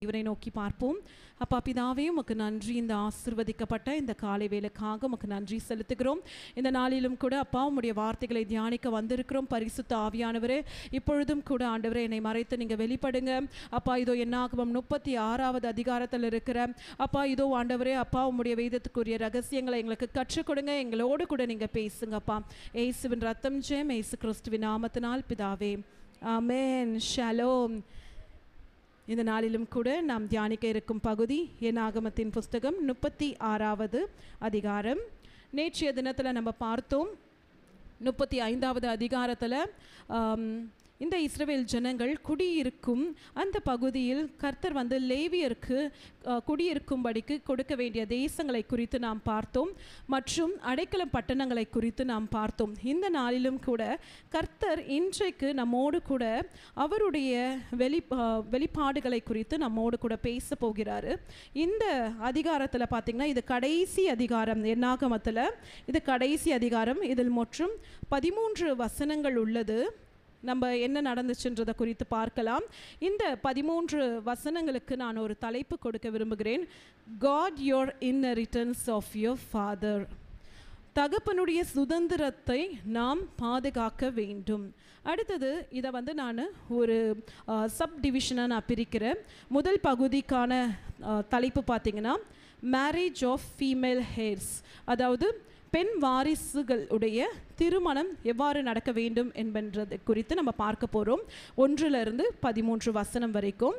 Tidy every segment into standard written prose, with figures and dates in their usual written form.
இவரை நோக்கி பார்ப்போம். அப்பா பிதாவே, உமக்கு நன்றி, இந்த ஆசீர்வதிக்கப்பட்ட இந்த காலை வேளைக்காக உமக்கு நன்றி செலுத்துகிறோம். இந்த நாளிலும் கூட அப்பா உம்முடைய வார்த்தைகளை தியானிக்க வந்திருக்கிறோம். பரிசுத்த ஆவியானவரே, இப்பொழுதும் கூட ஆண்டவரே என்னை மறைத்து நீங்கள் வெளிப்படுங்க. அப்பா இதோ என்னாகமம் 36வது அதிகாரத்தில் இருக்கிற அப்பா இதோ ஆண்டவரே அப்பா உம்முடைய வேதத்துக்குரிய ரகசியங்களை எங்களுக்கு கற்றுக் கொடுங்க. எங்களோடு கூட நீங்கள் பேசுங்க அப்பா. இயேசுவின் ரத்தம் ஜெயம், இயேசு கிறிஸ்துவின் நாமத்தினால் பிதாவே, ஆமென். ஷலோம். இந்த நாளிலும் கூட நாம் தியானிக்க இருக்கும் பகுதி என்னாகமத்தின் புஸ்தகம் 36வது அதிகாரம். நேற்றைய தினத்தில் நம்ம பார்த்தோம் 35வது அதிகாரத்தில் இந்த இஸ்ரவேல் ஜனங்கள் குடியிருக்கும் அந்த பகுதியில் கர்த்தர் வந்து லேவியருக்கு குடியிருக்கும்படிக்கு கொடுக்க வேண்டிய தேசங்களை குறித்து நாம் பார்த்தோம், மற்றும் அடைக்கலம் பட்டணங்களை குறித்து நாம் பார்த்தோம். இந்த நாளிலும் கூட கர்த்தர் இன்றைக்கு நம்மோடு கூட அவருடைய வெளிப்பாடுகளை குறித்து நம்மோடு கூட பேச போகிறாரு. இந்த அதிகாரத்தில் பார்த்திங்கன்னா இது கடைசி அதிகாரம், என்னாகமத்தில் இது கடைசி அதிகாரம். இதில் மொத்தம் 13 வசனங்கள் உள்ளது. நம்ம என்ன நடந்துச்சுன்றதை குறித்து பார்க்கலாம். இந்த 13 வசனங்களுக்கு நான் ஒரு தலைப்பு கொடுக்க விரும்புகிறேன். God your inheritance of your father. தகப்பனுடைய சுதந்திரத்தை நாம் பாதுகாக்க வேண்டும். அடுத்தது இதை வந்து நான் ஒரு சப் டிவிஷனாக நான் பிரிக்கிறேன். முதல் பகுதிக்கான தலைப்பு பார்த்திங்கன்னா மேரேஜ் ஆஃப் ஃபீமேல் ஹேர்ஸ், அதாவது பெண் வாரிசுகளுடைய திருமணம் எவ்வாறு நடக்க வேண்டும் என்பது குறித்து நம்ம பார்க்க போகிறோம். 1லிருந்து 13 வசனம் வரைக்கும்.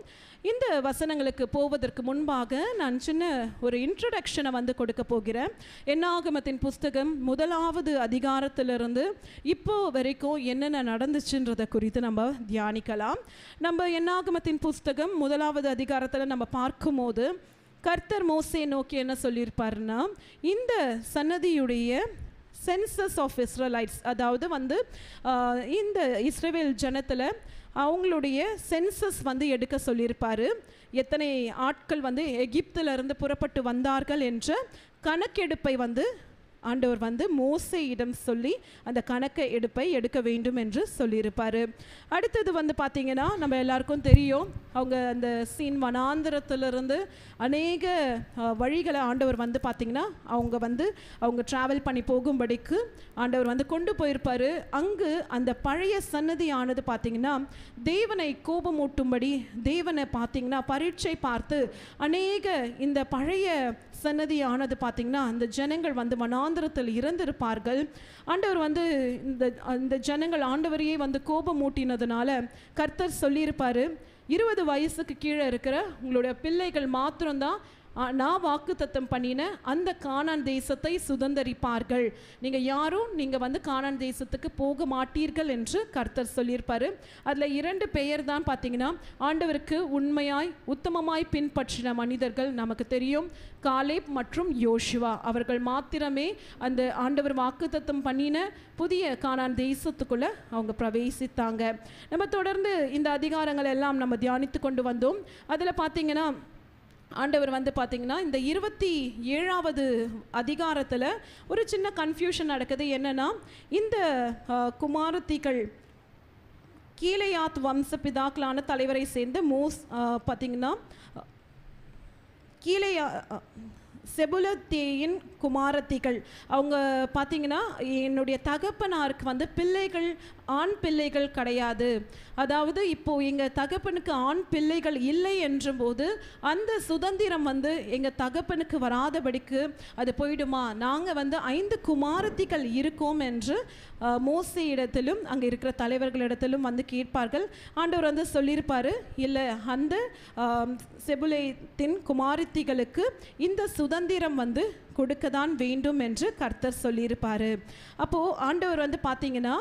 இந்த வசனங்களுக்கு போவதற்கு முன்பாக நான் சின்ன ஒரு இன்ட்ரடக்ஷனை வந்து கொடுக்க போகிறேன். என்னாகமத்தின் புஸ்தகம் 1வது அதிகாரத்திலிருந்து இப்போ வரைக்கும் என்னென்ன நடந்துச்சுன்றதை குறித்து நம்ம தியானிக்கலாம். நம்ம என்னாகமத்தின் புஸ்தகம் 1வது அதிகாரத்தில் நம்ம பார்க்கும்போது கர்த்தர் மோசே நோக்கி என்ன சொல்லியிருப்பாருன்னா, இந்த சன்னதியுடைய சென்சஸ் ஆஃப் இஸ்ரேலைட்ஸ், அதாவது வந்து இந்த இஸ்ரேல் ஜனத்தில் அவங்களுடைய சென்சஸ் வந்து எடுக்க சொல்லியிருப்பார். எத்தனை ஆட்கள் வந்து எகிப்திலிருந்து புறப்பட்டு வந்தார்கள் என்ற கணக்கெடுப்பை வந்து ஆண்டவர் வந்து மோசேயிடம் சொல்லி அந்த கணக்கை எடுக்க வேண்டும் என்று சொல்லியிருப்பார். அடுத்தது வந்து பார்த்திங்கன்னா நம்ம எல்லாருக்கும் தெரியும், அவங்க அந்த சீன் வனாந்திரத்திலிருந்து அநேக வழிகளை ஆண்டவர் வந்து பார்த்திங்கன்னா அவங்க ட்ராவல் பண்ணி போகும்படிக்கு ஆண்டவர் வந்து கொண்டு போயிருப்பார். அங்கு அந்த பழைய சன்னதியானது பார்த்திங்கன்னா தேவனை கோபமூட்டும்படி தேவனை பார்த்திங்கன்னா பரீட்சை பார்த்து அநேக இந்த பழைய சன்னதியானது பார்த்திங்கன்னா அந்த ஜனங்கள் வந்து வனாந்திரத்தில் இறந்திருப்பார்கள். ஆண்டவர் வந்து இந்த ஜனங்கள் ஆண்டவரையே வந்து கோபமூட்டினதுனால கர்த்தர் சொல்லியிருப்பார், 20 வயசுக்கு கீழே இருக்கிற உங்களுடைய பிள்ளைகள் மாத்திரம்தான் நான் வாக்குத்தத்தம் பண்ணின அந்த கானான் தேசத்தை சுதந்தரிப்பார்கள். நீங்கள் வந்து கானான் தேசத்துக்கு போக மாட்டீர்கள் என்று கர்த்தர் சொல்லியிருப்பார். அதில் 2 பெயர் தான் பார்த்தீங்கன்னா ஆண்டவருக்கு உண்மையாய் உத்தமமாய் பின்பற்றின மனிதர்கள். நமக்கு தெரியும், காலேப் மற்றும் யோசுவா. அவர்கள் மாத்திரமே அந்த ஆண்டவர் வாக்குத்தத்தம் பண்ணின புதிய கானான் தேசத்துக்குள்ளே அவங்க பிரவேசித்தாங்க. நம்ம தொடர்ந்து இந்த அதிகாரங்கள் எல்லாம் நம்ம தியானித்து கொண்டு வந்தோம். அதில் பார்த்தீங்கன்னா ஆண்டவர் வந்து பார்த்திங்கன்னா இந்த 27வது அதிகாரத்தில் ஒரு சின்ன கன்ஃபியூஷன் நடக்குது. என்னென்னா, இந்த குமாரத்திகள் கீலேயாத் வம்ச பிதாக்களான தலைவரை சேர்ந்த பார்த்திங்கன்னா செபுலத்தேயின் குமாரத்திகள், அவங்க பார்த்திங்கன்னா என்னுடைய தகப்பனாருக்கு வந்து பிள்ளைகள், ஆண் பிள்ளைகள் கிடையாது. அதாவது இப்போது எங்கள் தகப்பனுக்கு ஆண் பிள்ளைகள் இல்லை என்றபோது அந்த சுதந்திரம் வந்து எங்கள் தகப்பனுக்கு வராதபடிக்கு அது போயிடுமா, நாங்கள் வந்து 5 குமாரத்திகள் இருக்கோம் என்று மோசே இடத்திலும் அங்கே இருக்கிற தலைவர்களிடத்திலும் வந்து கேட்பார்கள். ஆண்டவர் வந்து சொல்லியிருப்பார், இல்லை, அந்த செபுலேத்தின் குமாரத்திகளுக்கு இந்த சுதந்திரம் வந்து கொடுக்க தான் வேண்டும் என்று கர்த்தர் சொல்லியிருப்பார். அப்போது ஆண்டவர் வந்து பார்த்திங்கன்னா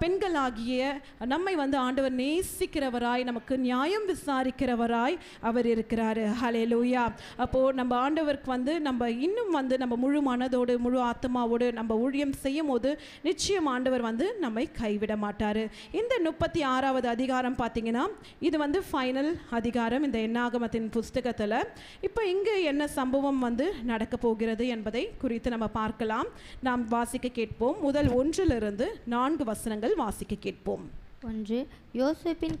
பெண்களாகிய நம்மை வந்து ஆண்டவர் நேசிக்கிறவராய், நமக்கு நியாயம் விசாரிக்கிறவராய் அவர் இருக்கிறார். ஹல்லேலூயா. அப்போது நம்ம ஆண்டவருக்கு வந்து நம்ம இன்னும் வந்து நம்ம முழு மனதோடு முழு ஆத்மாவோடு நம்ம ஊழியம் செய்யும் போது நிச்சயம் ஆண்டவர் வந்து நம்மை கைவிட மாட்டார். இந்த 36வது அதிகாரம் பார்த்திங்கன்னா இது வந்து ஃபைனல் அதிகாரம் இந்த என்னாகமத்தின் புஸ்தகத்தில். இப்போ இங்கு என்ன சம்பவம் வந்து நடக்க போகிறது என்பதை குறித்து நம்ம பார்க்கலாம். நாம் வாசிக்க கேட்போம். முதல் 1லிருந்து 4 வசனங்கள் வாசிக்க கேட்போம். 1. யோசேப்பின்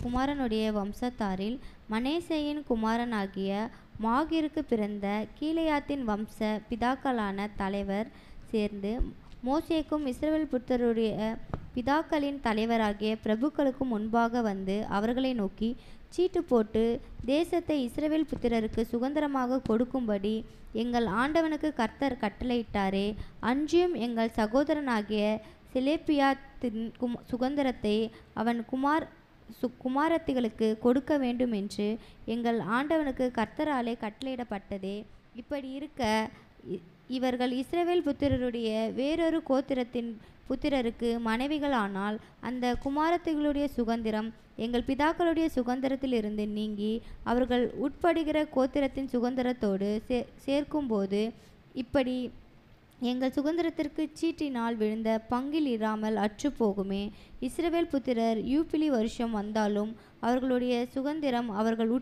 குமாரனுடைய வம்சத்தாரில் மனேசேயின் குமாரனாகிய மாகீருக்கு பிறந்த கீலேயாத்தின் வம்ச பிதாக்களான தலைவர் சேர்ந்து மோசேக்கும் இஸ்ரவேல் புத்திரருடைய பிதாக்களின் தலைவராகிய பிரபுக்களுக்கும் முன்பாக வந்து அவர்களை நோக்கி, சீட்டு போட்டு தேசத்தை இஸ்ரவேல் புத்திரருக்கு சுதந்திரமாக கொடுக்கும்படி எங்கள் ஆண்டவனுக்கு கர்த்தர் கட்டளையிட்டாரே, அன்றியும் எங்கள் சகோதரனாகிய செலேப்பியாத்தின் சுதந்திரத்தை அவன் குமாரத்திகளுக்கு கொடுக்க வேண்டும் என்று எங்கள் ஆண்டவனுக்கு கர்த்தராலே கட்டளையிடப்பட்டதே. இப்படி இருக்க இவர்கள் இஸ்ரவேல் புத்திரருடைய வேறொரு கோத்திரத்தின் புத்திரருக்கு மனைவிகளானால் அந்த குமாரத்திகளுடைய சுதந்திரம் எங்கள் பிதாக்களுடைய சுதந்திரத்திலிருந்து நீங்கி அவர்கள் உட்படுகிற கோத்திரத்தின் சுதந்திரத்தோடு சேர்க்கும்போது இப்படி எங்கள் சுதந்திரத்திற்கு சீட்டினால் விழுந்த பங்கில் இராமல் அற்று போகுமே. இஸ்ரவேல் புத்திரர் யூபிலி வருஷம் வந்தாலும் அவர்களுடைய சுதந்திரம் அவர்கள்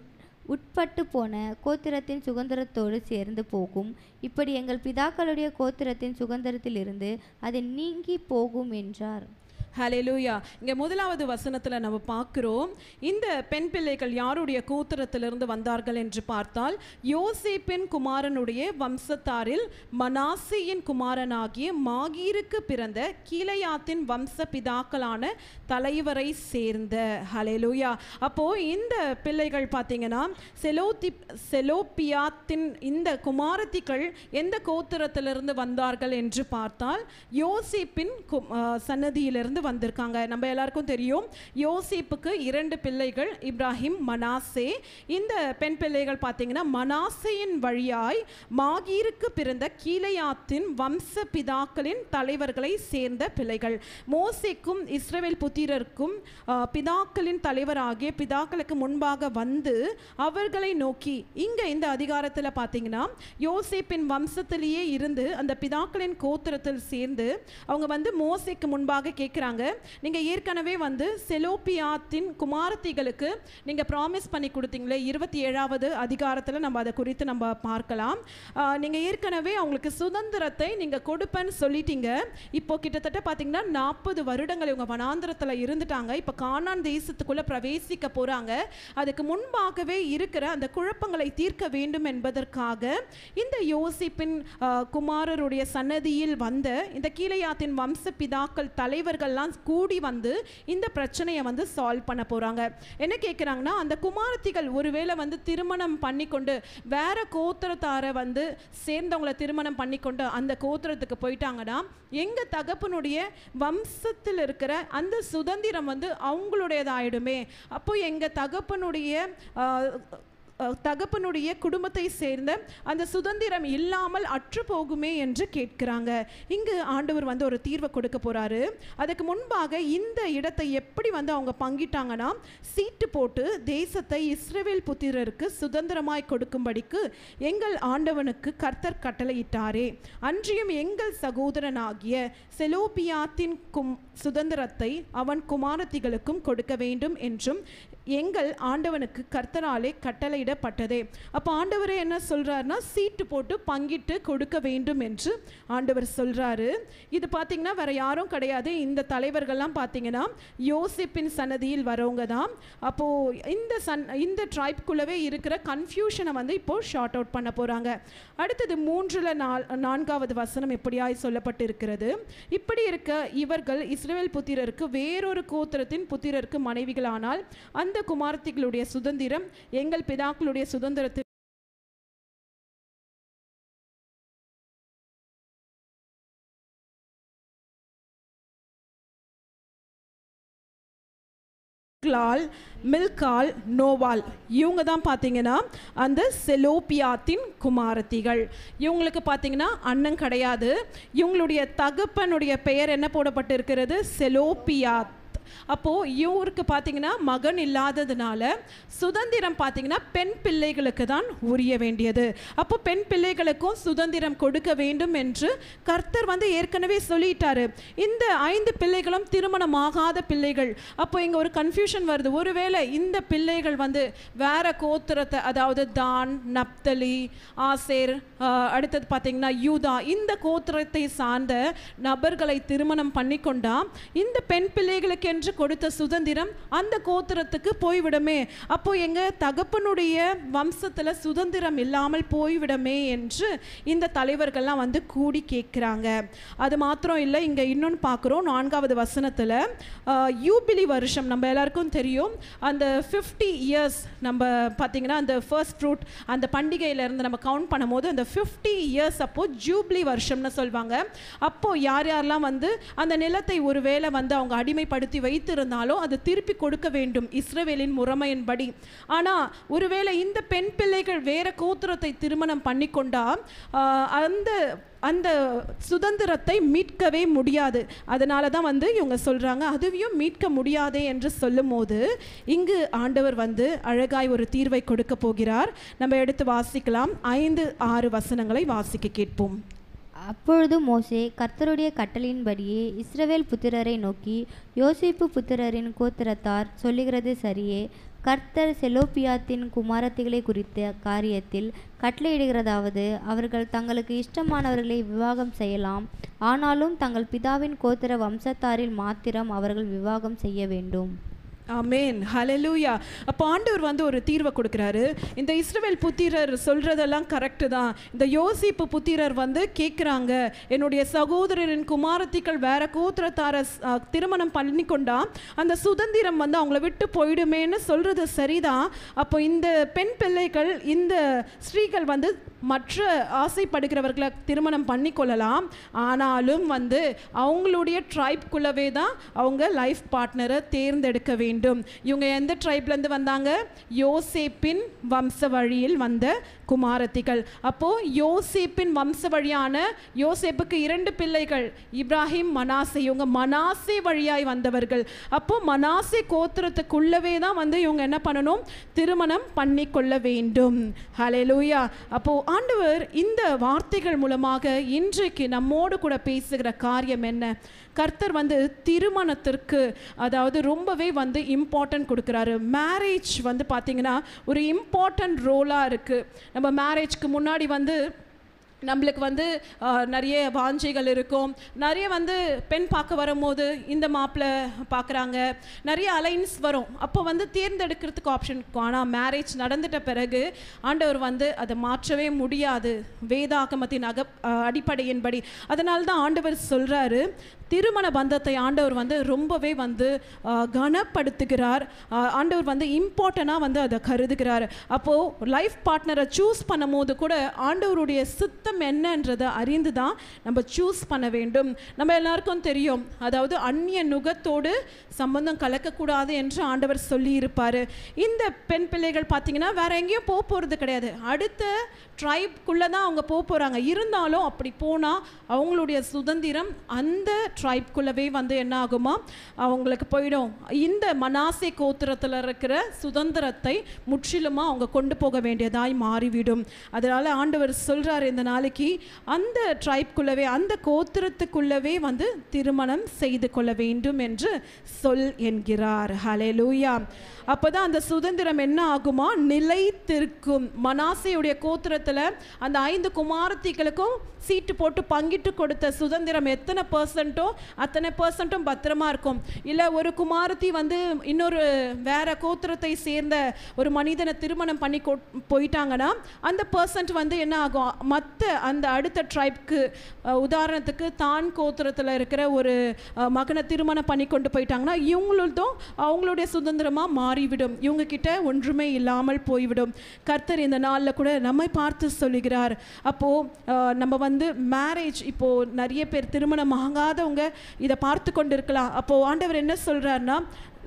உட்பட்டு போன கோத்திரத்தின் சுதந்திரத்தோடு சேர்ந்து போகும். இப்படி எங்கள் பிதாக்களுடைய கோத்திரத்தின் சுதந்திரத்திலிருந்து அது நீங்கி போகும் என்றார். ஹல்லேலூயா. இங்கே முதலாவது வசனத்தில் நம்ம பார்க்குறோம், இந்த பெண் பிள்ளைகள் யாருடைய கோத்திரத்திலிருந்து வந்தார்கள் என்று பார்த்தால், யோசேப்பின் குமாரனுடைய வம்சத்தாரில் மனாசேயின் குமாரனாகிய மாகீருக்கு பிறந்த கீலேயாத்தின் வம்ச பிதாக்களான தலைவரை சேர்ந்த. ஹல்லேலூயா. அப்போது இந்த பிள்ளைகள் பார்த்தீங்கன்னா செலோப்பியாத்தின் இந்த குமாரத்திகள் எந்த கோத்திரத்திலிருந்து வந்தார்கள் என்று பார்த்தால் யோசேப்பின் சன்னதியிலிருந்து வந்திருக்காங்க. நம்ம எல்லாருக்கும் தெரியும், யோசேப்புக்கு 2 பிள்ளைகள், இப்ராஹிம், மனாசே. இந்த பெண் பிள்ளைகள் பார்த்தீங்கன்னா மனாசேயின் வழியாய் மாகீருக்கு பிறந்த கீலேயாத்தின் வம்ச பிதாக்களின் தலைவர்களை சேர்ந்த பிள்ளைகள். மோசேக்கும் இஸ்ரவேல் புத்திரருக்கும் பிதாக்களின் தலைவராகிய பிதாக்களுக்கு முன்பாக வந்து அவர்களை நோக்கி, இங்கே இந்த அதிகாரத்தில் பார்த்தீங்கன்னா யோசேப்பின் வம்சத்திலேயே இருந்து அந்த பிதாக்களின் கோத்திரத்தில் சேர்ந்து அவங்க வந்து மோசேக்கு முன்பாக கேட்குறாங்க, நீங்கள் ஏற்கனவே வந்து செலோப்பியாத்தின் குமாரத்திகளுக்கு நீங்கள் ப்ராமிஸ் பண்ணி கொடுத்தீங்களே, 27வது அதிகாரத்தில் நம்ம அதை குறித்து நம்ம பார்க்கலாம். நீங்கள் ஏற்கனவே அவங்களுக்கு சுதந்திரத்தை நீங்கள் கொடுப்பேன்னு சொல்லிட்டீங்க. இப்போ கிட்டத்தட்ட பார்த்தீங்கன்னா 40 வருடங்கள் இவங்க வனாந்திரத்தில் இருந்துட்டாங்க. இப்போ கானான் தேசத்துக்குள்ளே பிரவேசிக்க போகிறாங்க. அதுக்கு முன்பாகவே இருக்கிற அந்த குழப்பங்களை தீர்க்க வேண்டும் என்பதற்காக இந்த யோசேப்பின் குமாரருடைய சன்னதியில் வந்த இந்த கீலேயாத்தின் வம்ச பிதாக்கள் தலைவர்கள்லாம் கூடி வந்து இந்த பிரச்சனையை வந்து சால்வ் பண்ண போகிறாங்க. என்ன கேட்குறாங்கன்னா, அந்த குமாரத்திகள் ஒருவேளை வந்து திருமணம் பண்ணிக்கொண்டு வேற கோத்திரத்தாரை வந்து சேர்ந்தவங்களை திருமணம் பண்ணிக்கொண்டு அந்த கோத்திரத்துக்கு போயிட்டாங்கன்னா எங்கள் தகப்பனுடைய வம்சத்தில் இருக்கிற அந்த சுதந்திரம் வந்து அவங்களுடையதாயிடுமே. அப்போ எங்கள் தகப்பனுடைய குடும்பத்தை சேர்ந்த அந்த சுதந்திரம் இல்லாமல் அற்று போகுமே என்று கேட்கிறாங்க. இங்கு ஆண்டவர் வந்து ஒரு தீர்வை கொடுக்க போறாரு. அதுக்கு முன்பாக இந்த இடத்தை எப்படி வந்து அவங்க பங்கிட்டாங்கன்னா, சீட்டு போட்டு தேசத்தை இஸ்ரவேல் புத்திரருக்கு சுதந்திரமாய் கொடுக்கும்படிக்கு எங்கள் ஆண்டவனுக்கு கர்த்தர் கட்டளையிட்டாரே, அன்றியும் எங்கள் சகோதரனாகிய செலோப்பியாத்தின் சுதந்திரத்தை அவன் குமாரத்திகளுக்கும் கொடுக்க வேண்டும் என்றும் எங்கள் ஆண்டவனுக்கு கர்த்தராலே கட்டளையிடப்பட்டதே. அப்போ ஆண்டவரே என்ன சொல்றாருன்னா, சீட்டு போட்டு பங்கிட்டு கொடுக்க வேண்டும் என்று ஆண்டவர் சொல்றாரு. இது பார்த்தீங்கன்னா வேற யாரும் கிடையாது, இந்த தலைவர்கள்லாம் பார்த்தீங்கன்னா யோசேப்பின் சன்னதியில் வரவங்க தான். அப்போ இந்த ட்ரைப்குள்ளவே இருக்கிற கன்ஃபியூஷனை வந்து இப்போ ஷார்ட் அவுட் பண்ண போறாங்க. அடுத்தது 3-4வது வசனம் எப்படியாய் சொல்லப்பட்டிருக்கிறது, இப்படி இருக்க இவர்கள் இஸ்ரவேல் புத்திரருக்கு வேறொரு கோத்திரத்தின் புத்திரருக்கு மனைவிகளானால் அந்த குமாரத்திகளுடைய சுதந்திரம் எங்கள் பிதாக்களுடைய சுதந்திரத்தில் மில்கால், நோவால் இவங்க தான் பார்த்தீங்கன்னா அந்த செலோப்பியாத்தின் குமாரத்திகள். இவங்களுக்கு பார்த்தீங்கன்னா அண்ணன் கிடையாது. இவங்களுடைய தகப்பனுடைய பெயர் என்ன போடப்பட்டு இருக்கிறது, செலோப்பியாத். அப்போது இவருக்கு பார்த்தீங்கன்னா மகன் இல்லாததுனால சுதந்திரம் பார்த்தீங்கன்னா பெண் பிள்ளைகளுக்கு தான் உரிய வேண்டியது. அப்போ பெண் பிள்ளைகளுக்கும் சுதந்திரம் கொடுக்க வேண்டும் என்று கர்த்தர் வந்து ஏற்கனவே சொல்லிட்டாரு. இந்த 5 பிள்ளைகளும் திருமணமாகாத பிள்ளைகள். அப்போ இங்கே ஒரு கன்ஃபியூஷன் வருது, ஒருவேளை இந்த பிள்ளைகள் வந்து வேற கோத்திரத்தை, அதாவது தான், நப்தலி, ஆசேர், அடுத்தது பார்த்தீங்கன்னா யூதா, இந்த கோத்திரத்தை சார்ந்த நபர்களை திருமணம் பண்ணிக்கொண்டா இந்த பெண் பிள்ளைகளுக்கு என்று கொடுத்த சுதந்திரம் அந்த கோத்திரத்துக்கு போய்விடுமே, அப்போ எங்க தகப்பனுடைய வம்சத்துல சுதந்திரம் இல்லாமல் போய்விடுமே என்று இந்த தலைவர்கள்லாம் வந்து கூடி கேட்குறாங்க. அது மாத்திரம் இல்லை, இங்க இன்னொன்று பார்க்குறோம் 4வது வசனத்துல யூபிலி வருஷம் நம்ம எல்லாருக்கும் தெரியும். அந்த 50 இயர்ஸ் நம்ம பார்த்தீங்கன்னா அந்த ஃபர்ஸ்ட் ஃப்ரூட் அந்த பண்டிகையிலேருந்து நம்ம கவுண்ட் பண்ணும்போது அந்த 50 இயர்ஸ் அப்போ ஜூப்ளி வருஷம்னு சொல்லுவாங்க. அப்போ யார் யாரெல்லாம் வந்து அந்த நிலத்தை ஒருவேளை வந்து அவங்க அடிமைப்படுத்தி வைத்திருந்தாலும் அது திருப்பி கொடுக்க வேண்டும் இஸ்ரவேலின் முறைமையின்படி. ஆனால் ஒருவேளை இந்த பெண் பிள்ளைகள் வேற கோத்திரத்தை திருமணம் பண்ணி கொண்டா அந்த சுதந்திரத்தை மீட்கவே முடியாது. அதனால தான் வந்து இவங்க சொல்கிறாங்க அதுவையும் மீட்க முடியாதே என்று சொல்லும் போது இங்கு ஆண்டவர் வந்து அழகாய் ஒரு தீர்வை கொடுக்க போகிறார். நம்ம எடுத்து வாசிக்கலாம். 5-6 வசனங்களை வாசிக்க கேட்போம். அப்பொழுது மோசே கர்த்தருடைய கட்டளையின்படியே இஸ்ரவேல் புத்திரரை நோக்கி, யோசேப்பு புத்திரரின் கோத்திரத்தார் சொல்லுகிறது சரியே, கர்த்தர் செலோப்பியாத்தின் குமாரத்திகளை குறித்த காரியத்தில் கட்டளையிடுகிறதாவது, அவர்கள் தங்களுக்கு இஷ்டமானவர்களை விவாகம் செய்யலாம், ஆனாலும் தங்கள் பிதாவின் கோத்திர வம்சத்தாரில் மாத்திரம் அவர்கள் விவாகம் செய்ய வேண்டும். ஆமென், ஹல்லேலூயா. அப்போ ஆண்டவர் வந்து ஒரு தீர்வை கொடுக்குறாரு. இந்த இஸ்ரவேல் புத்திரர் சொல்றதெல்லாம் கரெக்டு தான். இந்த யோசேப்பு புத்திரர் வந்து கேட்குறாங்க, என்னுடைய சகோதரரின் குமாரத்திகள் வேற கோத்திரத்தார திருமணம் பண்ணி கொண்டா அந்த சுதந்திரம் வந்து அவங்கள விட்டு போயிடுமேன்னு சொல்றது சரிதான். அப்போ இந்த பெண் பிள்ளைகள் இந்த ஸ்திரீகள் வந்து மற்ற ஆசைப்படுகிறவர்களை திருமணம் பண்ணி கொள்ளலாம், ஆனாலும் வந்து அவங்களுடைய ட்ரைப்குள்ளவே தான் அவங்க லைஃப் பார்ட்னரை தேர்ந்தெடுக்க வேண்டும். இவங்க எந்த ட்ரைப்லேருந்து வந்தாங்க? யோசேப்பின் வம்ச வழியில் வந்த குமாரத்திகள். அப்போ யோசேப்பின் வம்ச வழியான யோசேப்புக்கு 2 பிள்ளைகள், இப்ராஹிம், மனாசே. இவங்க மனாசே வழியாய் வந்தவர்கள். அப்போ மனாசே கோத்திரத்துக்குள்ளவே தான் வந்து இவங்க என்ன பண்ணணும்? திருமணம் பண்ணி கொள்ள வேண்டும். ஹல்லேலூயா. அப்போ ஆண்டவர் இந்த வார்த்தைகள் மூலமாக இன்றைக்கு நம்மோடு கூட பேசுகிற காரியம் என்ன? கர்த்தர் வந்து திருமணத்திற்கு அதாவது ரொம்பவே வந்து இம்பார்ட்டன்ட் கொடுக்குறாரு. மேரேஜ் வந்து பார்த்திங்கன்னா ஒரு இம்பார்ட்டன்ட் ரோலாக இருக்குது. நம்ம மேரேஜ்க்கு முன்னாடி வந்து நம்மளுக்கு வந்து நிறைய வாஞ்சைகள் இருக்கும். நிறைய வந்து பெண் பார்க்க வரும்போது இந்த மாப்பிள்ளை பார்க்குறாங்க, நிறைய அலைன்ஸ் வரும். அப்போ வந்து தேர்ந்தெடுக்கிறதுக்கு ஆப்ஷன் இருக்கும். ஆனால் மேரேஜ் நடந்துட்ட பிறகு ஆண்டவர் வந்து அதை மாற்றவே முடியாது வேதாகமத்தின் அடிப்படையின்படி. அதனால தான் ஆண்டவர் சொல்கிறாரு, திருமண பந்தத்தை ஆண்டவர் வந்து ரொம்பவே வந்து கனப்படுத்துகிறார். ஆண்டவர் வந்து இம்பார்ட்டனாக வந்து அதை கருதுகிறார். அப்போது லைஃப் பார்ட்னரை சூஸ் பண்ணும் போது கூட ஆண்டவருடைய சித்தம் என்னன்றதை அறிந்து தான் நம்ம சூஸ் பண்ண வேண்டும். நம்ம எல்லாருக்கும் தெரியும், அதாவது அந்நிய நுகத்தோடு சம்பந்தம் கலக்கக்கூடாது என்று ஆண்டவர் சொல்லி இருப்பார். இந்த பெண் பிள்ளைகள் பார்த்தீங்கன்னா வேற எங்கேயும் போக போகிறது கிடையாது, அடுத்த ட்ரைப்குள்ளே தான் அவங்க போக போகிறாங்க. இருந்தாலும் அப்படி போனால் அவங்களுடைய சுதந்திரம் அந்த ட்ரைப்குள்ளவே வந்து என்ன ஆகுமா? அவங்களுக்கு போயிடும். இந்த மனாசே கோத்திரத்தில் இருக்கிற சுதந்திரத்தை முற்றிலுமாக அவங்க கொண்டு போக வேண்டியதாய் மாறிவிடும். அதனால் ஆண்டவர் சொல்கிறார், இந்த நாளைக்கு அந்த ட்ரைப்குள்ளவே அந்த கோத்திரத்துக்குள்ளவே வந்து திருமணம் செய்து கொள்ள வேண்டும் என்று சொல் என்கிறார். ஹல்லேலூயா. அப்போதான் அந்த சுதந்திரம் என்ன ஆகுமா? நிலைத்திருக்கும். மனாசேயுடைய கோத்திரத்தில் அந்த 5 குமாரத்திகளுக்கும் சீட்டு போட்டு பங்கிட்டு கொடுத்த சுதந்திரம் எத்தனை பர்சன்ட்டோ அத்தனை பர்சன்ட்டும் பத்திரமா இருக்கும். இல்லை ஒரு குமாரத்தி வந்து இன்னொரு வேற கோத்திரத்தை சேர்ந்த ஒரு மனிதனை திருமணம் பண்ணி போயிட்டாங்கன்னா அந்த பர்சன்ட் வந்து என்ன ஆகும்? மற்ற அந்த அடுத்த ட்ரைப்க்கு, உதாரணத்துக்கு தான் கோத்திரத்தில் இருக்கிற ஒரு மகனை திருமணம் பண்ணி கொண்டு போயிட்டாங்கன்னா இவங்களும் அவங்களுடைய சுதந்திரமாக மாறிவிடும். இவங்க கிட்ட ஒன்றுமே இல்லாமல் போய்விடும். கர்த்தர் இந்த நாளில் கூட நம்மை பார்த்து சொல்லுகிறார். அப்போது நம்ம வந்து மேரேஜ், இப்போது நிறைய பேர் திருமணம் ஆகாதவங்க இதை பார்த்து கொண்டு இருக்கலாம். அப்போது ஆண்டவர் என்ன சொல்கிறாருன்னா,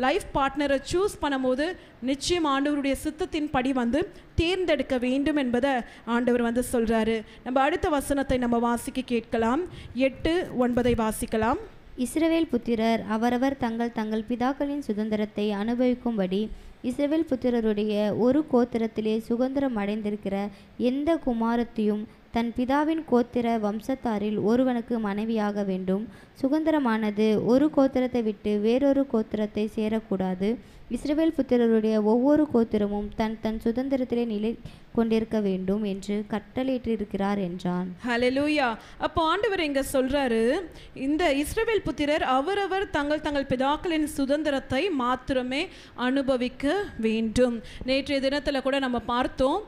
லைஃப் பார்ட்னரை சூஸ் பண்ணும்போது நிச்சயம் ஆண்டவருடைய சித்தத்தின் படி வந்து தேர்ந்தெடுக்க வேண்டும் என்பதை ஆண்டவர் வந்து சொல்கிறாரு. நம்ம அடுத்த வசனத்தை நம்ம வாசிக்க கேட்கலாம். 8-9 வாசிக்கலாம். இஸ்ரவேல் புத்திரர் அவரவர் தங்கள் பிதாக்களின் சுதந்திரத்தை அனுபவிக்கும்படி இஸ்ரவேல் புத்திரருடைய ஒரு கோத்திரத்திலே சுதந்திரம் அடைந்திருக்கிற எந்த குமாரத்தையும் தன் பிதாவின் கோத்திர வம்சத்தாரில் ஒருவனுக்கு மனைவியாக வேண்டும். சுதந்திரமானது ஒரு கோத்திரத்தை விட்டு வேறொரு கோத்திரத்தை சேரக்கூடாது. இஸ்ரவேல் புத்திரருடைய ஒவ்வொரு கோத்திரமும் தன் தன் சுதந்திரத்திலே நிலை கொண்டிருக்க வேண்டும் என்று கட்டளையிட்டிருக்கிறார் என்றான். ஹல்லேலூயா. அப்போ ஆண்டவர் இங்க சொல்றாரு, இந்த இஸ்ரவேல் புத்திரர் அவரவர் தங்கள் தங்கள் பிதாக்களின் சுதந்திரத்தை மாத்திரமே அனுபவிக்க வேண்டும். நேற்றைய தினத்துல கூட நம்ம பார்த்தோம்,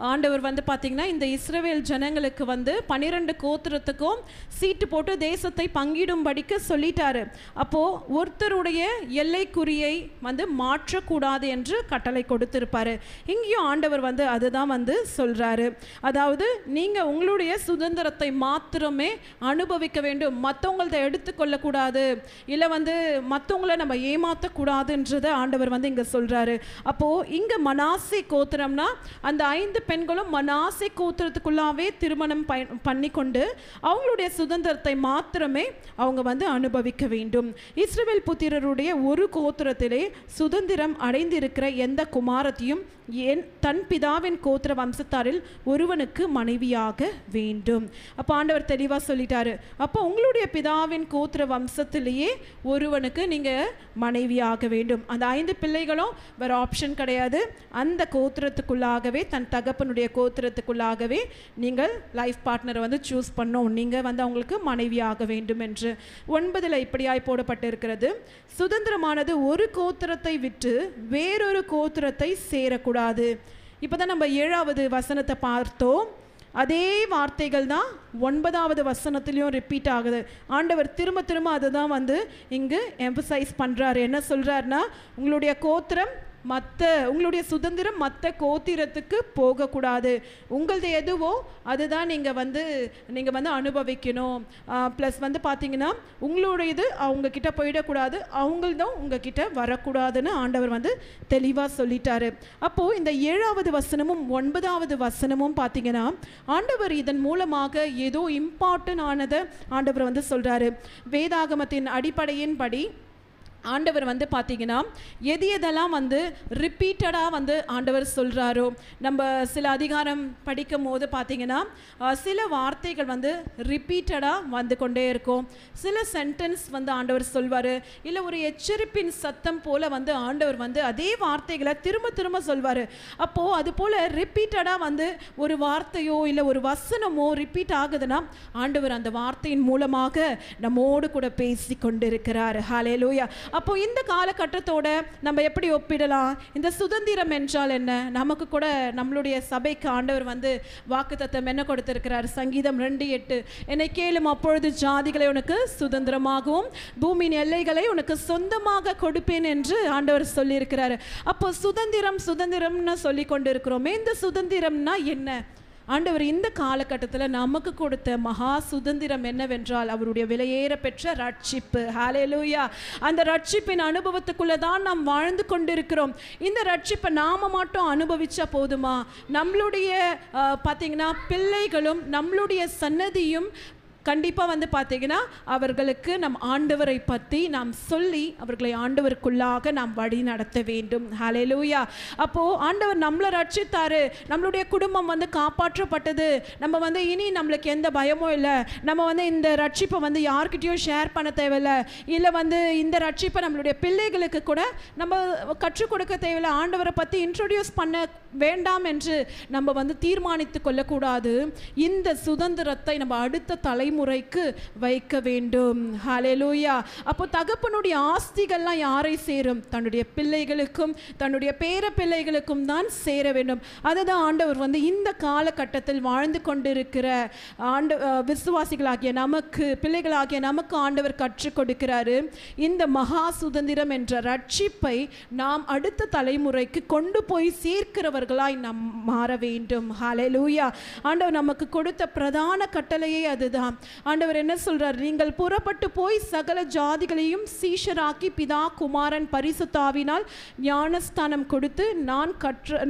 ஆண்டவர் வந்து பார்த்திங்கன்னா இந்த இஸ்ரவேல் ஜனங்களுக்கு வந்து 12 கோத்திரத்துக்கும் சீட்டு போட்டு தேசத்தை பங்கிடும்படிக்கு சொல்லிட்டாரு. அப்போது ஒருத்தருடைய எல்லைக்குறியை வந்து மாற்றக்கூடாது என்று கட்டளை கொடுத்திருப்பாரு. இங்கேயும் ஆண்டவர் வந்து அதுதான் வந்து சொல்கிறாரு. அதாவது நீங்கள் உங்களுடைய சுதந்திரத்தை மாத்திரமே அனுபவிக்க வேண்டும், மற்றவங்கள்ட்ட எடுத்துக்கொள்ளக்கூடாது, இல்லை வந்து மற்றவங்கள நம்ம ஏமாற்றக்கூடாதுன்றதை ஆண்டவர் வந்து இங்கே சொல்கிறாரு. அப்போது இங்கே மனாசே கோத்திரம்னா அந்த 5 பெண்களும் மனாசே கோத்திரத்துக்குள்ளாவே திருமணம் பண்ணி கொண்டு அவங்களுடைய சுதந்திரத்தை மாத்திரமே அவங்க வந்து அனுபவிக்க வேண்டும். இஸ்ரவேல் புத்திரருடைய ஒரு கோத்திரத்திலே சுதந்திரம் அடைந்திருக்கிற எந்த குமாரத்தையும் தன் பிதாவின் கோத்திர வம்சத்தாரில் ஒருவனுக்கு மனைவியாக வேண்டும். அப்போ ஆண்டவர் தெளிவாக சொல்லிட்டாரு, அப்போ உங்களுடைய பிதாவின் கோத்திர வம்சத்திலேயே ஒருவனுக்கு நீங்கள் மனைவியாக வேண்டும். அந்த 5 பிள்ளைகளும் வேறு ஆப்ஷன் கிடையாது. அந்த கோத்திரத்துக்குள்ளாகவே தன் தகப்பனுடைய கோத்திரத்துக்குள்ளாகவே நீங்கள் லைஃப் பார்ட்னரை வந்து சூஸ் பண்ணோம், நீங்கள் வந்து அவங்களுக்கு மனைவியாக வேண்டும் என்று 9 இப்படியாய் போடப்பட்டிருக்கிறது. சுதந்திரமானது ஒரு கோத்திரத்தை விட்டு வேறொரு கோத்திரத்தை சேரக்கூடாது. இப்போதான் நம்ம 7வது வசனத்தை பார்த்தோம். அதே வார்த்தைகள் தான் 9வது வசனத்திலையும் ரிப்பீட் ஆகுது. ஆண்டவர் திரும்ப திரும்ப அதை தான் வந்து இங்கு எம்பசைஸ் பண்ணுறாரு. என்ன சொல்கிறாருன்னா, உங்களுடைய கோத்திரம் உங்களுடைய சுதந்திரம் மற்ற கோத்திரத்துக்கு போகக்கூடாது, உங்களது எதுவோ அதுதான் நீங்கள் வந்து அனுபவிக்கணும். ப்ளஸ் வந்து பார்த்தீங்கன்னா உங்களுடையது அவங்கக்கிட்ட போயிடக்கூடாது, அவங்களதும் உங்ககிட்ட வரக்கூடாதுன்னு ஆண்டவர் வந்து தெளிவாக சொல்லிட்டாரு. அப்போது இந்த 7வது வசனமும் 9வது வசனமும் பார்த்தீங்கன்னா ஆண்டவர் இதன் மூலமாக ஏதோ இம்பார்ட்டன்ட் ஆனதை ஆண்டவர் வந்து சொல்கிறாரு. வேதாகமத்தின் அடிப்படையின்படி ஆண்டவர் வந்து பார்த்தீங்கன்னா எதெல்லாம் வந்து ரிப்பீட்டடாக வந்து ஆண்டவர் சொல்கிறாரோ, நம்ம சில அதிகாரம் படிக்கும் போது பார்த்தீங்கன்னா சில வார்த்தைகள் வந்து ரிப்பீட்டடாக வந்து கொண்டே இருக்கும். சில சென்டென்ஸ் வந்து ஆண்டவர் சொல்வார், இல்லை ஒரு எச்சரிப்பின் சத்தம் போல் வந்து ஆண்டவர் வந்து அதே வார்த்தைகளை திரும்ப திரும்ப சொல்வார். அப்போது அது போல் ரிப்பீட்டடாக வந்து ஒரு வார்த்தையோ இல்லை ஒரு வசனமோ ரிப்பீட் ஆகுதுன்னா ஆண்டவர் அந்த வார்த்தையின் மூலமாக நம்மோடு கூட பேசி கொண்டிருக்கிறார். ஹல்லேலூயா. அப்போ இந்த காலகட்டத்தோட நம்ம எப்படி ஒப்பிடலாம்? இந்த சுதந்திரம் என்றால் என்ன? நமக்கு கூட நம்மளுடைய சபைக்கு ஆண்டவர் வந்து வாக்குத்தத்தம் என்ன கொடுத்திருக்கிறார்? சங்கீதம் 2:8, என்னை கேளும் அப்பொழுது ஜாதிகளை உனக்கு சுதந்திரமாகவும் பூமியின் எல்லைகளை உனக்கு சொந்தமாக கொடுப்பேன் என்று ஆண்டவர் சொல்லியிருக்கிறார். அப்போ சுதந்திரம்னு சொல்லி கொண்டு இருக்கிறோமே, இந்த சுதந்திரம்னா என்ன? ஆண்டவர் இந்த காலகட்டத்தில் நமக்கு கொடுத்த மகா சுதந்திரம் என்னவென்றால் அவருடைய விலையேற பெற்ற ரட்சிப்பு. ஹல்லேலூயா. அந்த ரட்சிப்பின் அனுபவத்துக்குள்ளே தான் நாம் வாழ்ந்து கொண்டிருக்கிறோம். இந்த ரட்சிப்பை நாம் மட்டும் அனுபவிச்சா போதுமா? நம்மளுடைய பார்த்தீங்கன்னா பிள்ளைகளும் நம்மளுடைய சன்னதியும் கண்டிப்பாக வந்து பார்த்தீங்கன்னா அவர்களுக்கு நம் ஆண்டவரை பற்றி நாம் சொல்லி அவர்களை ஆண்டவருக்குள்ளாக நாம் வழி நடத்த வேண்டும். ஹல்லேலூயா. அப்போது ஆண்டவர் நம்மளை ரட்சித்தாரு, நம்மளுடைய குடும்பம் வந்து காப்பாற்றப்பட்டது, நம்ம வந்து இனி நம்மளுக்கு எந்த பயமும் இல்லை, நம்ம வந்து இந்த ரட்சிப்பை வந்து யார்கிட்டையும் ஷேர் பண்ண தேவையில்லை, இல்லை வந்து இந்த ரட்சிப்பை நம்மளுடைய பிள்ளைகளுக்கு கூட நம்ம கற்றுக் கொடுக்க தேவையில்லை, ஆண்டவரை பற்றி இன்ட்ரடியூஸ் பண்ண வேண்டாம் என்று நம்ம வந்து தீர்மானித்து கொள்ளக்கூடாது. இந்த சுதந்திரத்தை நம்ம அடுத்த தலைமுறைக்கு வைக்க வேண்டும். ஹல்லேலூயா. அப்போ தகப்பனுடைய ஆஸ்திகள்லாம் யாரை சேரும்? தன்னுடைய பிள்ளைகளுக்கும் தன்னுடைய பேர பிள்ளைகளுக்கும் தான் சேர வேண்டும். அதுதான் ஆண்டவர் வந்து இந்த காலகட்டத்தில் வாழ்ந்து கொண்டிருக்கிற விசுவாசிகளாகிய நமக்கு, பிள்ளைகளாகிய நமக்கு ஆண்டவர் கற்றுக் கொடுக்கிறாரு. இந்த மகா சுதந்திரம் என்ற ரட்சிப்பை நாம் அடுத்த தலைமுறைக்கு கொண்டு போய் சேர்க்கிறவர்களாய் நாம் மாற வேண்டும். ஹல்லேலூயா. ஆண்டவர் நமக்கு கொடுத்த பிரதான கட்டளையே அதுதான். ஆண்டவர் என்ன சொல்றார்? நீங்கள் புறப்பட்டு போய் சகல ஜாதிகளையும் சீஷராக்கி பிதா குமாரன் பரிசுத்தாவினால் ஞானஸ்தானம் கொடுத்து